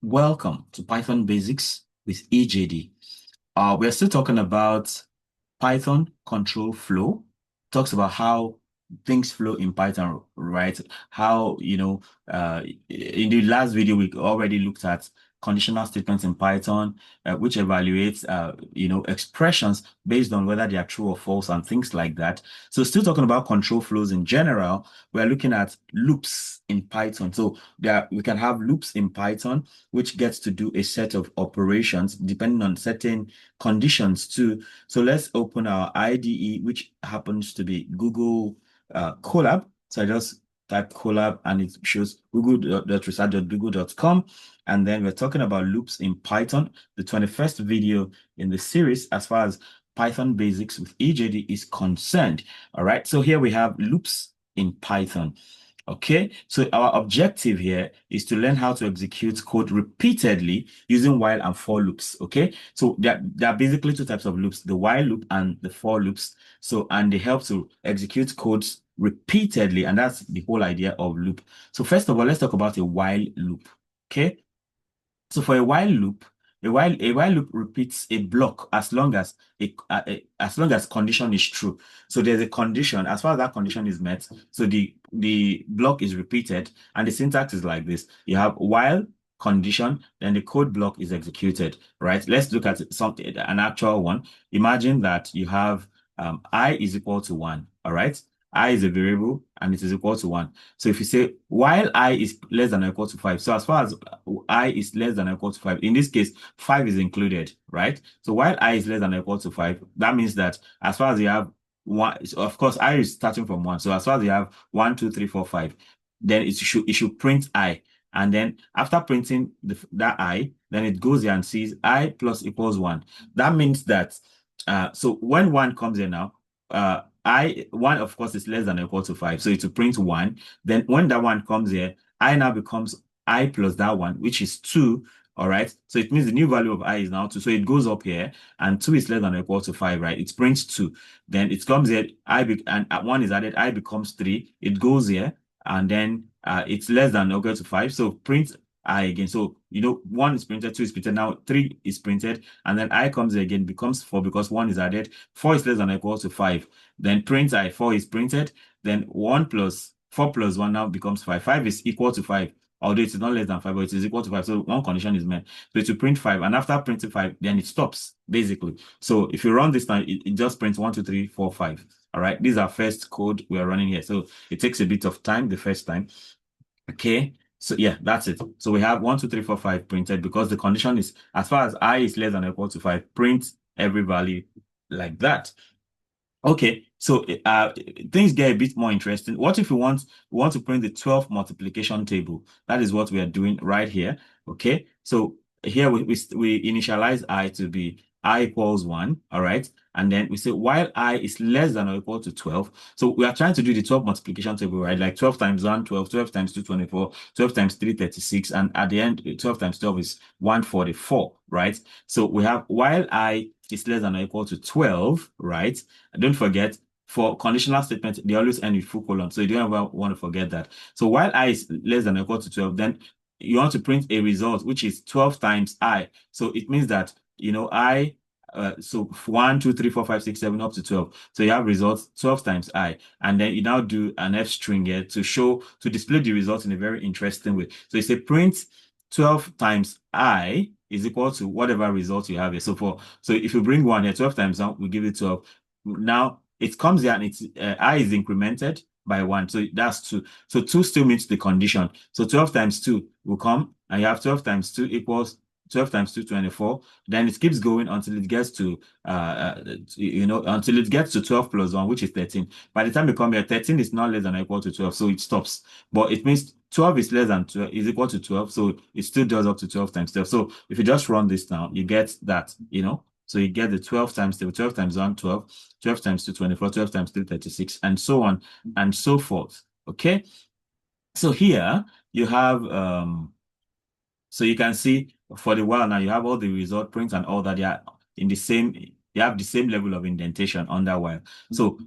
Welcome to Python Basics with EJD. We're still talking about Python control flow. Talks about how things flow in Python, right? How, in the last video, we already looked at conditional statements in Python, which evaluates, expressions based on whether they are true or false and things like that. So still talking about control flows in general, we're looking at loops in Python. So we can have loops in Python, which gets to do a set of operations depending on certain conditions too. So let's open our IDE, which happens to be Google Colab. So I just type Colab and it shows google.research.google.com. And then we're talking about loops in Python, the 21st video in the series as far as Python basics with EJD is concerned. All right. So here we have loops in Python. Okay, so our objective here is to learn how to execute code repeatedly using while and for loops. Okay, so there are basically two types of loops, the while loop and the for loops. So, and they help to execute codes repeatedly, and that's the whole idea of loop. So first of all, let's talk about a while loop. Okay, so for a while loop repeats a block as long as condition is true. So there's a condition. As far as that condition is met, so the block is repeated, and the syntax is like this: you have while condition, then the code block is executed. Right? Let's look at something an actual one. Imagine that you have I is equal to 1. All right. I is a variable and it is equal to 1. So if you say while I is less than or equal to 5, so as far as I is less than or equal to 5, in this case, 5 is included, right? So while I is less than or equal to 5, that means that as far as you have one, so of course, I is starting from 1. So as far as you have 1, 2, 3, 4, 5, then it should print I. And then after printing that I, then it goes here and sees I plus equals 1. That means that so when 1 comes here now, one of course is less than or equal to 5, so it will print 1. Then when that 1 comes here, I now becomes I plus that 1, which is 2. All right, so it means the new value of I is now 2, so it goes up here, and 2 is less than or equal to 5, right? It prints 2. Then it comes here, and 1 is added, I becomes 3. It goes here, and then it's less than or equal to 5, so print I again. So 1 is printed, 2 is printed, now 3 is printed, and then I comes here again, becomes 4 because 1 is added. 4 is less than or equal to 5. Then print I, 4 is printed. Then 1 plus 4 plus 1 now becomes 5. 5 is equal to 5. Although it is not less than 5, but it is equal to 5. So one condition is met. So it will print 5. And after printing 5, then it stops, basically. So if you run this now, it just prints 1, 2, 3, 4, 5. All right. These are first code we are running here. So it takes a bit of time the first time. Okay. So yeah, that's it. So we have 1, 2, 3, 4, 5 printed because the condition is as far as I is less than or equal to 5, print every value like that. Okay, so things get a bit more interesting. What if we want to print the 12 multiplication table? That is what we are doing right here. Okay, so here we initialize I to be I equals 1. All right, and then we say while I is less than or equal to 12. So we are trying to do the 12 multiplication table, right? Like 12 times 1, 12, 12 times 2, 24, 12 times 3, 36, and at the end, 12 times 12 is 144, right? So we have while I is less than or equal to 12, right? And don't forget, for conditional statements, they always end with full colon. So you don't ever want to forget that. So while I is less than or equal to 12, then you want to print a result, which is 12 times I. So it means that, so 1, 2, 3, 4, 5, 6, 7, up to 12. So you have results 12 times I. And then you now do an F string here to display the results in a very interesting way. So it's a print 12 times I is equal to whatever result you have here. So if you bring 1 here, 12 times 1, we give it 12. Now it comes here and it's I is incremented by 1. So that's 2. So 2 still meets the condition. So 12 times 2 will come, and you have 12 times 2 equals 12 times 2, 24. Then it keeps going until it gets to until it gets to 12 plus 1, which is 13. By the time you come here, 13 is not less than or equal to 12, so it stops. But it means 12 is less than 12 is equal to 12, so it still does up to 12 times 12. So if you just run this now, you get that, so you get the 12 times 12 times 1, 12, 12 times 2, 24, 12 times 3, 36, and so on and so forth. Okay. So here you have, so you can see for the while now, you have all the result prints and all that. They are in the same, you have the same level of indentation under while. So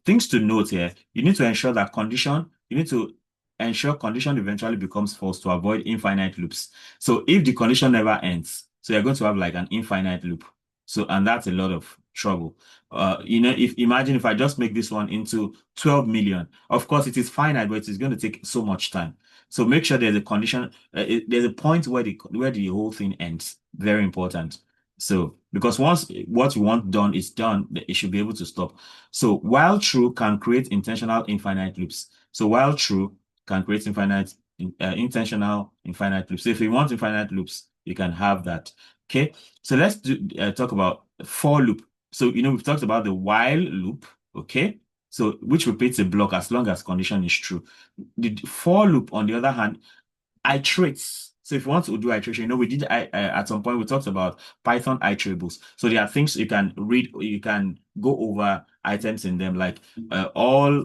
things to note here, you need to ensure that you need to ensure condition eventually becomes false to avoid infinite loops. So if the condition never ends, so you're going to have like an infinite loop. So, and that's a lot of trouble. If imagine if I just make this one into 12 million, of course it is finite, but it is going to take so much time. So make sure there's a condition, there's a point where the whole thing ends. Very important. So because once what you want done is done, it should be able to stop. So while true can create intentional infinite loops. So while true can create intentional infinite loops. So if you want infinite loops, you can have that. Okay. So let's talk about for loop. So we've talked about the while loop. Okay. So which repeats a block as long as condition is true. The for loop, on the other hand, iterates. So if you want to do iteration, we did at some point we talked about Python iterables. So there are things you can read, you can go over items in them, like all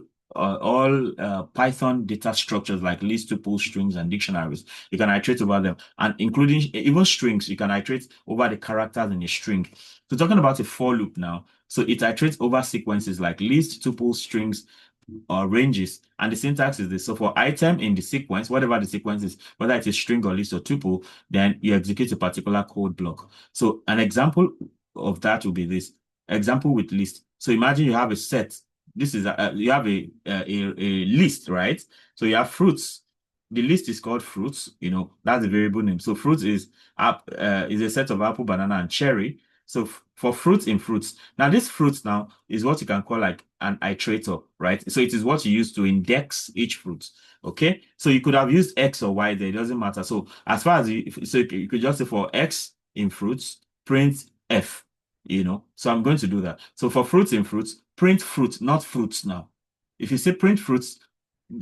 Python data structures like list, tuple, strings, and dictionaries. You can iterate over them, and including even strings, you can iterate over the characters in a string. So talking about a for loop now, so it iterates over sequences like list, tuple, strings, or ranges. And the syntax is this. So for item in the sequence, whatever the sequence is, whether it is string or list or tuple, then you execute a particular code block. So an example of that will be this. Example with list. So imagine you have a set. This is you have a list, right? So you have fruits. The list is called fruits. That's the variable name. So fruits is a set of apple, banana, and cherry. So for fruits in fruits, now this fruits now is what you can call like an iterator, right? So it is what you use to index each fruit. Okay, so you could have used X or Y there, it doesn't matter. So as far as you could just say for X in fruits, print F, So I'm going to do that. So for fruits in fruits, print fruit, not fruits now. If you say print fruits,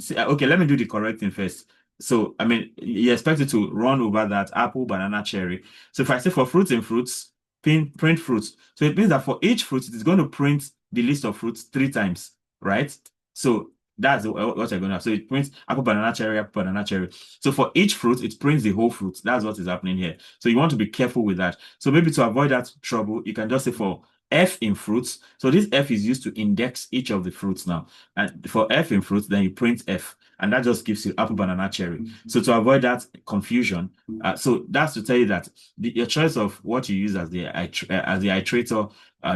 okay, let me do the correct thing first. So, I mean, you expect it to run over that apple, banana, cherry. So if I say for fruits and fruits, print fruits. So it means that for each fruit, it is going to print the list of fruits 3 times, right? So that's what you're going to have. So it prints apple, banana, cherry, apple, banana, cherry. So for each fruit, it prints the whole fruit. That's what is happening here. So you want to be careful with that. So maybe to avoid that trouble, you can just say for F in fruits. So this F is used to index each of the fruits now. And for F in fruits, then you print F. And that just gives you apple, banana, cherry. So to avoid that confusion, so that's to tell you that your choice of what you use as the iterator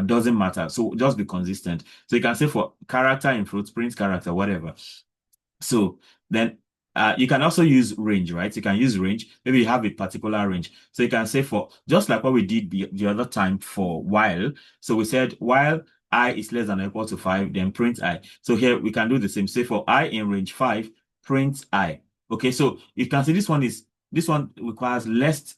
doesn't matter. So just be consistent. So you can say for character in fruits, print character, whatever. So then you can also use range, right? You can use range. Maybe you have a particular range. So you can say for, just like what we did the other time for while. So we said while I is less than or equal to 5, then print I. So here we can do the same. Say for I in range 5, print I. Okay, so you can see this one requires less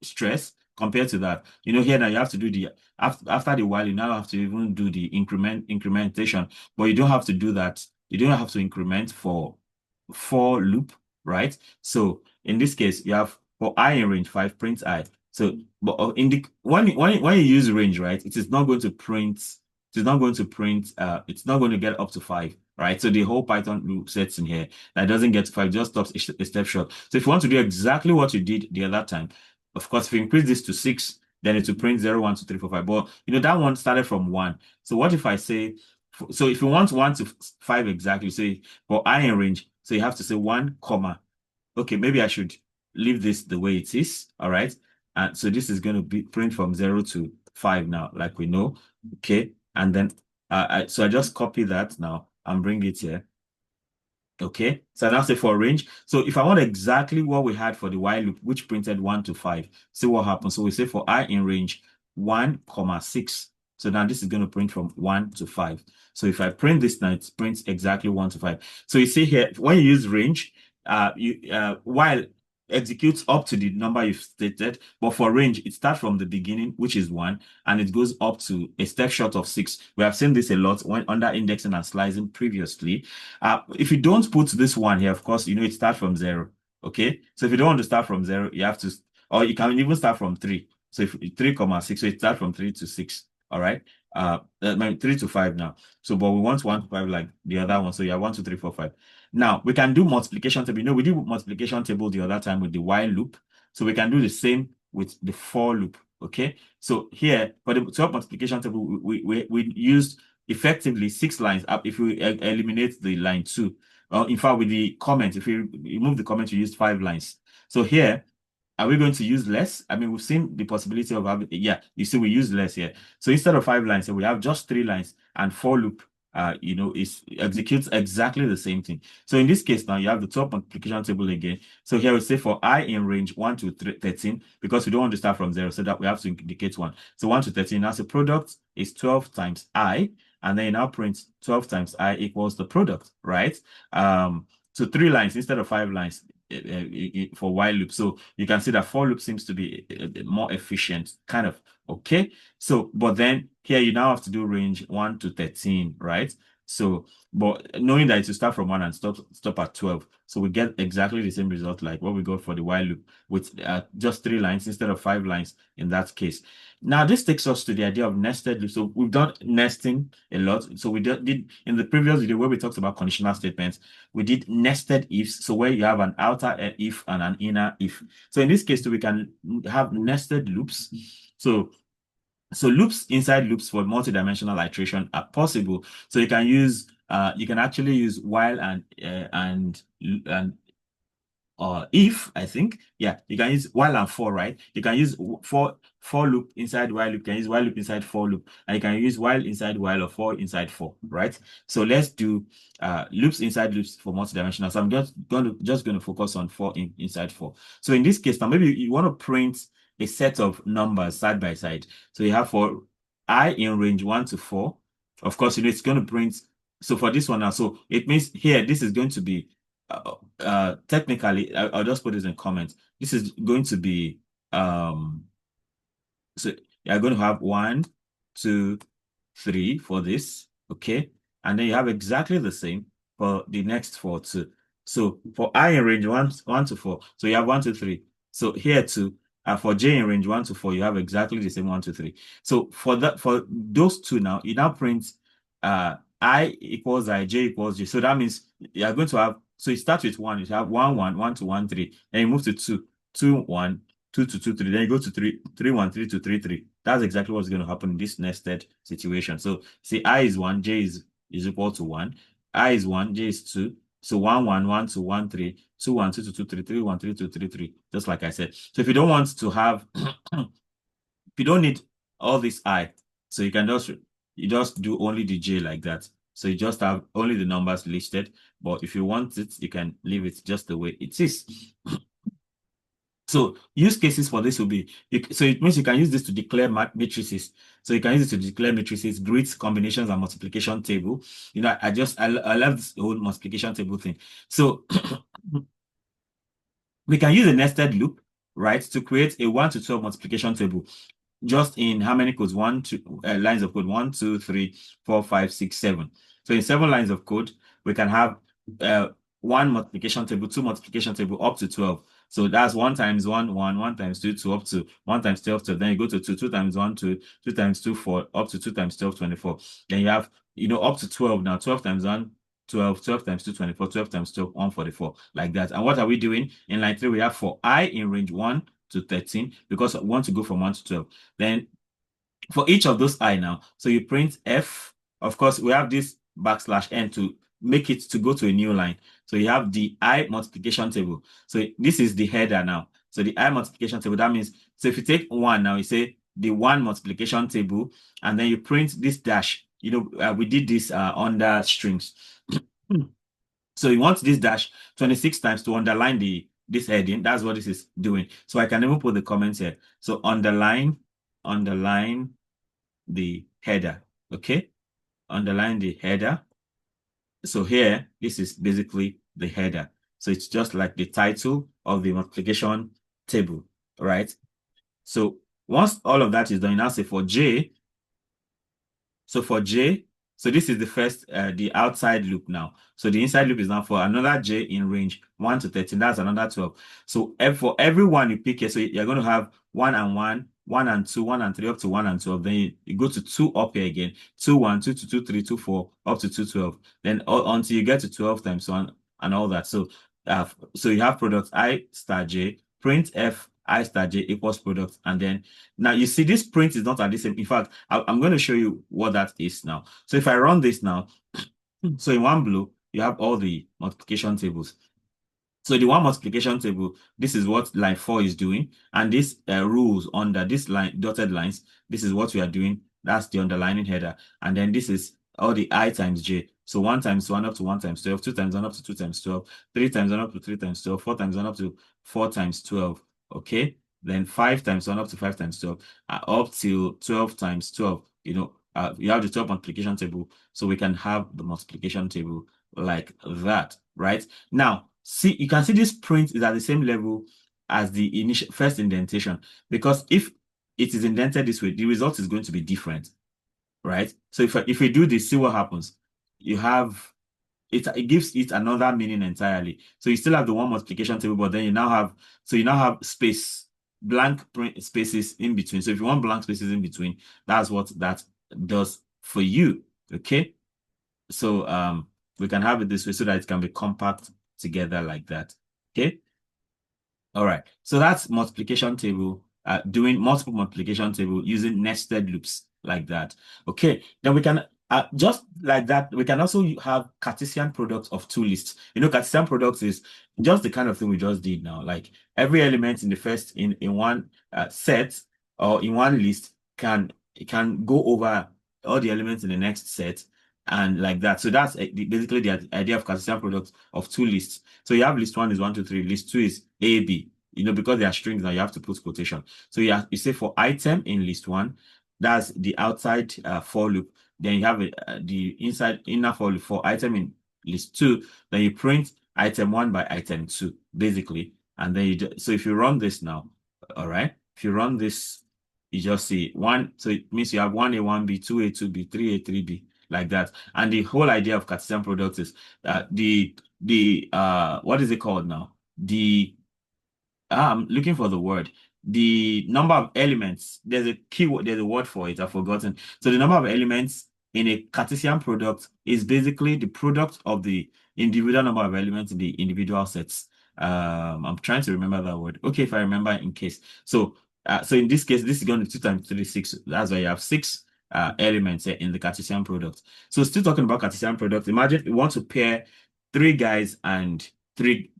stress compared to that. Here now you have to do the after the while, you now have to even do the incrementation, but you don't have to do that. You don't have to increment for loop, right? So in this case, you have for I in range 5, print I. So, but in the when you use range, right, it is not going to print. It's not going to print. It's not going to get up to 5, right? So the whole Python loop sets in here that doesn't get to 5, just stops a step short. So if you want to do exactly what you did the other time, of course, if you increase this to 6, then it will print 0, 1, 2, 3, 4, 5. But that one started from 1. So what if I say, so if you want 1 to 5 exactly, say for I in range, so you have to say 1, comma. Okay, maybe I should leave this the way it is. All right. And so this is going to be print from 0 to 5 now, like we know. Okay. And then so I just copy that now and bring it here. Okay, so now say for range. So if I want exactly what we had for the while loop, which printed 1 to 5, see what happens. So we say for I in range 1, 6. So now this is going to print from 1 to 5. So if I print this now, it prints exactly 1 to 5. So you see here, when you use range, while executes up to the number you've stated, but for range, it starts from the beginning, which is 1, and it goes up to a step short of 6. We have seen this a lot when under indexing and slicing previously. If you don't put this one here, of course, it starts from 0. Okay, so if you don't want to start from 0, you have to, or you can even start from 3. So if 3, 6, so it starts from 3 to 6. All right. 3 to 5 now. So, but we want 1 to 5 like the other one. So you have 1, 2, 3, 4, 5. Now we can do multiplication table. We did multiplication table the other time with the while loop. So we can do the same with the for loop. Okay. So here for the 12 multiplication table, we used effectively 6 lines up if we eliminate the line 2. in fact, with the comment, if you remove the comment, you used 5 lines. So here, are we going to use less? I mean, we've seen the possibility of having, yeah, you see, we use less here. So instead of 5 lines, so we have just 3 lines, and for loop, is executes exactly the same thing. So in this case, now you have the top multiplication table again. So here we say for I in range 1 to 13, because we don't want to start from 0, so that we have to indicate 1. So 1 to 13, as a product is 12 times I, and then you now print 12 times I equals the product, right? So 3 lines instead of 5 lines for while loop. So you can see that for loop seems to be more efficient, kind of. Okay. So, but then here you now have to do range 1 to 13, right? So, but knowing that it will start from 1 and stop at 12. So we get exactly the same result like what we got for the while loop with just 3 lines instead of 5 lines in that case. Now, this takes us to the idea of nested loop. So we've done nesting a lot. So we did in the previous video where we talked about conditional statements, we did nested ifs. So where you have an outer if and an inner if. So in this case, we can have nested loops. So loops inside loops for multidimensional iteration are possible. So you can actually use while and if, I think, yeah, you can use while and for, right? You can use for loop inside while loop, you can use while loop inside for loop, and you can use while inside while or for inside for, right? So let's do loops inside loops for multidimensional. So I'm just going to focus on for inside for. So in this case, now maybe you want to print a set of numbers side by side. So you have for I in range 1 to 4. Of course, it's going to print. So for this one now, so it means here this is going to be technically, I'll just put this in comments. This is going to be so you're going to have 1, 2, 3 for this, okay? And then you have exactly the same for the next 4 too. So for I in range 1 to 4, so you have 1, 2, 3. So here too, for J in range 1 to 4, you have exactly the same 1, 2, 3. So for those two now, you now print I equals I, J equals J. So that means you are going to have, so you start with 1, you have 1, 1, 1 to 1, 3. Then you move to 2, 2, 1, 2 to 2, 3. Then you go to 3, 3, 1, 3 to 3, 3. That's exactly what's going to happen in this nested situation. So see, I is 1, J is equal to 1. I is 1, J is 2. So 1, 1, 1 to 1, 3, 2, 1, 2 to 2, 3, 3, 1, 3 to 3, 3. Just like I said. So if you don't want to have, if you don't need all this I, so you can just do only the J like that. So you just have only the numbers listed. But if you want it, you can leave it just the way it is. So use cases for this will be, so it means you can use this to declare matrices. So you can use it to declare matrices, grids, combinations, and multiplication table. I love this whole multiplication table thing. So we can use a nested loop, right, to create a 1 to 12 multiplication table. Just in how many codes? Lines of code. 1, 2, 3, 4, 5, 6, 7. So in 7 lines of code, we can have 1 multiplication table, 2 multiplication table, up to 12. So that's 1 times 1, 1, 1 times 2, 2, up to 1 times 12, 12. Then you go to 2, 2 times 1, 2, 2 times 2, 4, up to 2 times 12, 24. Then you have, up to 12 now. 12 times 1, 12, 12 times 2, 24, 12 times 12, 144, like that. And what are we doing? In line 3, we have for I in range 1 to 13, because I want to go from 1 to 12. Then for each of those I now, so you print F. Of course, we have this \n to make it to go to a new line. So you have the I multiplication table. So this is the header now. So the I multiplication table, that means, so if you take 1 now, you say the 1 multiplication table, and then you print this dash. We did this under strings. So you want this dash 26 times to underline this heading. That's what this is doing. So I can even put the comments here. So underline the header. Okay. Underline the header. So here, this is basically the header. So it's just like the title of the multiplication table, right? So once all of that is done, you now say for J. So for J, so this is the first, the outside loop now. So the inside loop is now for another J in range 1 to 13. That's another 12. So for every one you pick here, so you're going to have 1 and 1, 1 and 2, 1 and 3, up to 1 and 12. Then you go to 2 up here again. 2, 1, 2, 2, 2, 3, 2, 4, up to 2, 12. Then until you get to 12 times 1 and all that. So you have product I star J, print F I star J equals product. And then now you see this print is not at the same. In fact, I'm going to show you what that is now. So if I run this now, so in one blow, you have all the multiplication tables. So the one multiplication table, this is what line 4 is doing. And this rules under this line, dotted lines, this is what we are doing. That's the underlining header. And then this is all the I times j. So 1 times 1 up to 1 times 12, 2 times 1 up to 2 times 12, 3 times 1 up to 3 times 12, 4 times 1 up to 4 times 12. Okay. Then 5 times 1 up to 5 times 12, up till 12 times 12. You have the 12 multiplication table. So we can have the multiplication table like that, right? Now, see, you can see this print is at the same level as the initial first indentation, because if it is indented this way, the result is going to be different, right? So if we do this, see what happens. You have it gives it another meaning entirely. So you still have the one multiplication table, but then you now have space, blank print spaces in between. So if you want blank spaces in between, that's what that does for you. Okay. So we can have it this way so that it can be compact together like that. Okay. All right. So that's multiplication table, doing multiple multiplication table using nested loops like that. Okay. Then we can, just like that, we can also have Cartesian products of two lists. Cartesian products is just the kind of thing we just did now. Like every element in the first, in one set or in one list can go over all the elements in the next set and like that. So that's basically the idea of Cartesian products of two lists. So you have list 1 is 1, 2, 3. List 2 is A, B. Because they are strings now, you have to put quotation. So you say for item in list 1, that's the outside for loop. Then you have the inner for loop for item in list 2. Then you print item 1 by item 2, basically. And then so if you run this now, all right, if you run this, you just see 1. So it means you have 1A, 1B, 2A, 2B, 3A, 3B, like that. And the whole idea of Cartesian products is what is it called now? I'm looking for the word. The number of elements, there's a keyword, there's a word for it, I've forgotten. So the number of elements in a Cartesian product is basically the product of the individual number of elements in the individual sets. I'm trying to remember that word. Okay, if I remember in case. So in this case, this is going to be 2 times 3, 6. That's why you have 6 elements in the Cartesian product. So still talking about Cartesian product, imagine you want to pair 3 guys and three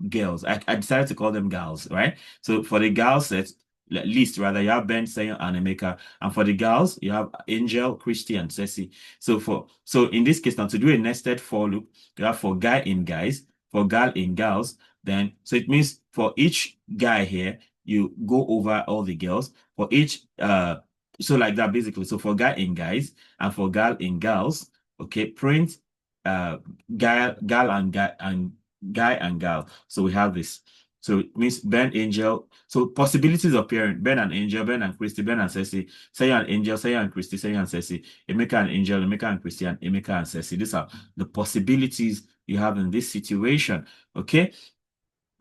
girls. I decided to call them gals, right? So for the girls set, list rather, you have Ben, Sayon, and Emeka. And for the girls, you have Angel, Christy, and Ceci. So in this case, now to do a nested for loop, you have for guy in guys, for girl in girls. Then so it means for each guy here, you go over all the girls. For each so like that basically. So for guy in guys and for girl in girls, okay, print girl and guy and girl. So we have this. So it means Ben, Angel. So possibilities of pairing: Ben and Angel, Ben and Christy, Ben and Ceci, Saya and Angel, Saya and Christy, Saya and Ceci, Emeka and Angel, Emeka and Christy, and Emeka and Ceci. These are the possibilities you have in this situation. Okay.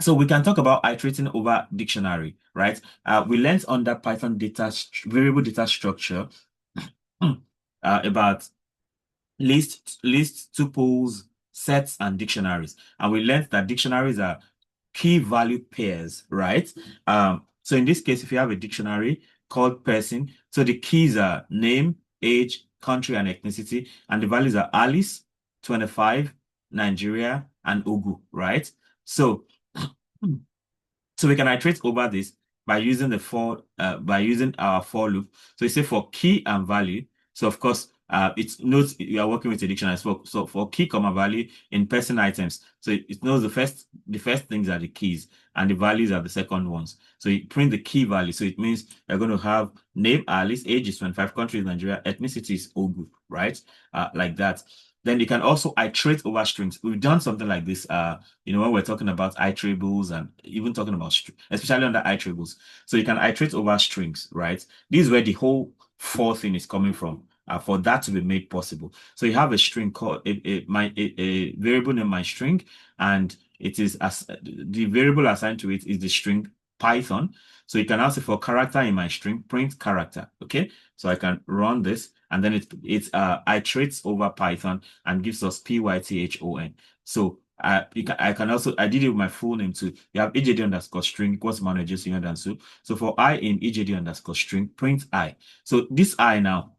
So we can talk about iterating over dictionary, right? We learned under Python variable data structure about lists, tuples, sets, and dictionaries. And we learned that dictionaries are key value pairs, right? So in this case, if you have a dictionary called person, so the keys are name, age, country, and ethnicity, and the values are Alice, 25, Nigeria, and Ogu, right? So so we can iterate over this by using by using our for loop. So you say for key and value. So of course, it knows you are working with a dictionary. So for key comma value in person items. So it knows the first things are the keys and the values are the second ones. So you print the key value. So it means you're going to have name Alice, age is 25, country is Nigeria, ethnicity is Ogu, right? Like that. Then you can also iterate over strings. We've done something like this, when we're talking about iterables and even talking about, especially under iterables. So you can iterate over strings, right? This is where the whole for thing is coming from, for that to be made possible. So you have a string called a variable named my string, and it is as the variable assigned to it is the string Python. So you can also for character in my string, print character. Okay, so I can run this, and then it iterates over Python and gives us Python. So I did it with my full name too. You have EJD underscore string equals manager Dansu. So for I in EJD underscore string, print I. So this I now,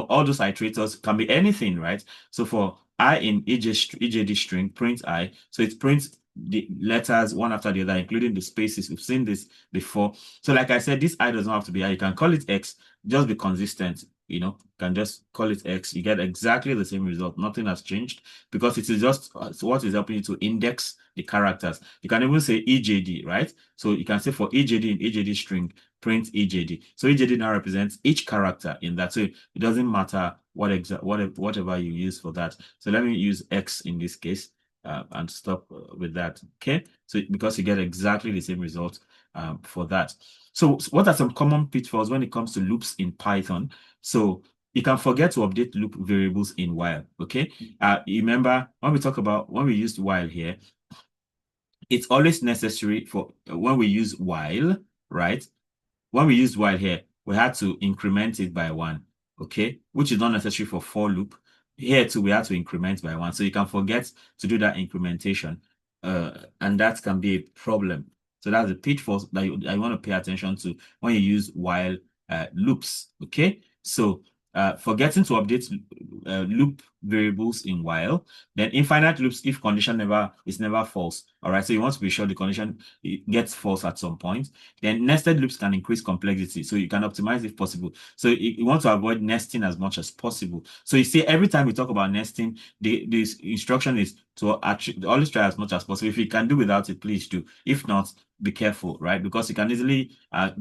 all those iterators can be anything, right? So for I in EJD string, print I. So it prints the letters one after the other, including the spaces. We've seen this before. So like I said, this I doesn't have to be I. You can call it X, just be consistent. You can just call it X. You get exactly the same result. Nothing has changed because it is just what is helping you to index the characters. You can even say EJD, right? So you can say for EJD in EJD string, print EJD. So EJD now represents each character in that. So it doesn't matter whatever you use for that. So let me use X in this case and stop with that. Okay. So because you get exactly the same result for that. So what are some common pitfalls when it comes to loops in Python? So you can forget to update loop variables in while. Okay. You remember when we used while here, it's always necessary for when we use while, right? When we used while here, we had to increment it by 1, okay? Which is not necessary for for loop. Here too, we had to increment by 1. So you can forget to do that incrementation, and that can be a problem. So that's a pitfall that you want to pay attention to when you use while loops, okay? So forgetting to update loop variables in while, then infinite loops if condition is never false. All right, so you want to be sure the condition gets false at some point. Then nested loops can increase complexity, so you can optimize if possible. So you want to avoid nesting as much as possible. So you see, every time we talk about nesting, the instruction is to actually always try as much as possible. If you can do without it, please do. If not, be careful, right? Because you can easily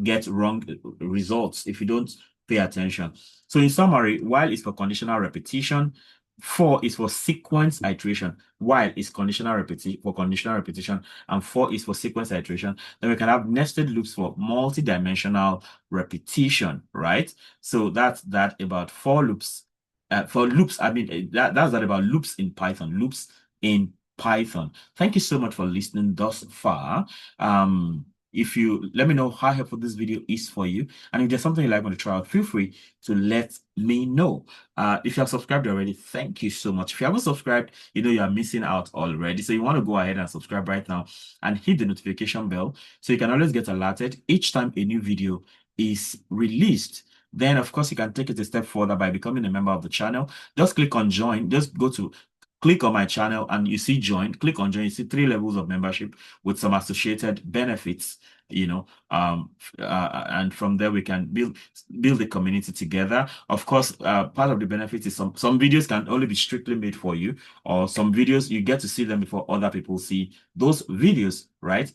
get wrong results if you don't pay attention. So in summary, while is for conditional repetition, for is for sequence iteration, while is conditional repetition for conditional repetition, and for is for sequence iteration. Then we can have nested loops for multi-dimensional repetition, right? So that's that about for loops. For loops, I mean that's that about loops in Python. Loops in Python. Thank you so much for listening thus far. If you let me know how helpful this video is for you, and if there's something you like on the trial, feel free to let me know. If you have subscribed already, thank you so much. If you haven't subscribed, you are missing out already. So you want to go ahead and subscribe right now and hit the notification bell so you can always get alerted each time a new video is released. Then, of course, you can take it a step further by becoming a member of the channel. Just click on join. Just click on my channel and you see join. Click on join. You see 3 levels of membership with some associated benefits. And from there we can build a community together. Of course, part of the benefit is some videos can only be strictly made for you, or some videos you get to see them before other people see those videos, right?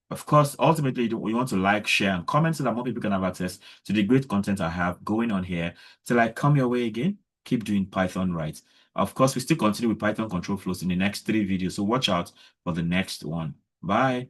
Of course, ultimately, we want to like, share, and comment so that more people can have access to the great content I have going on here. Till I come your way again, keep doing Python right. Of course, we still continue with Python control flows in the next 3 videos, so watch out for the next one. Bye.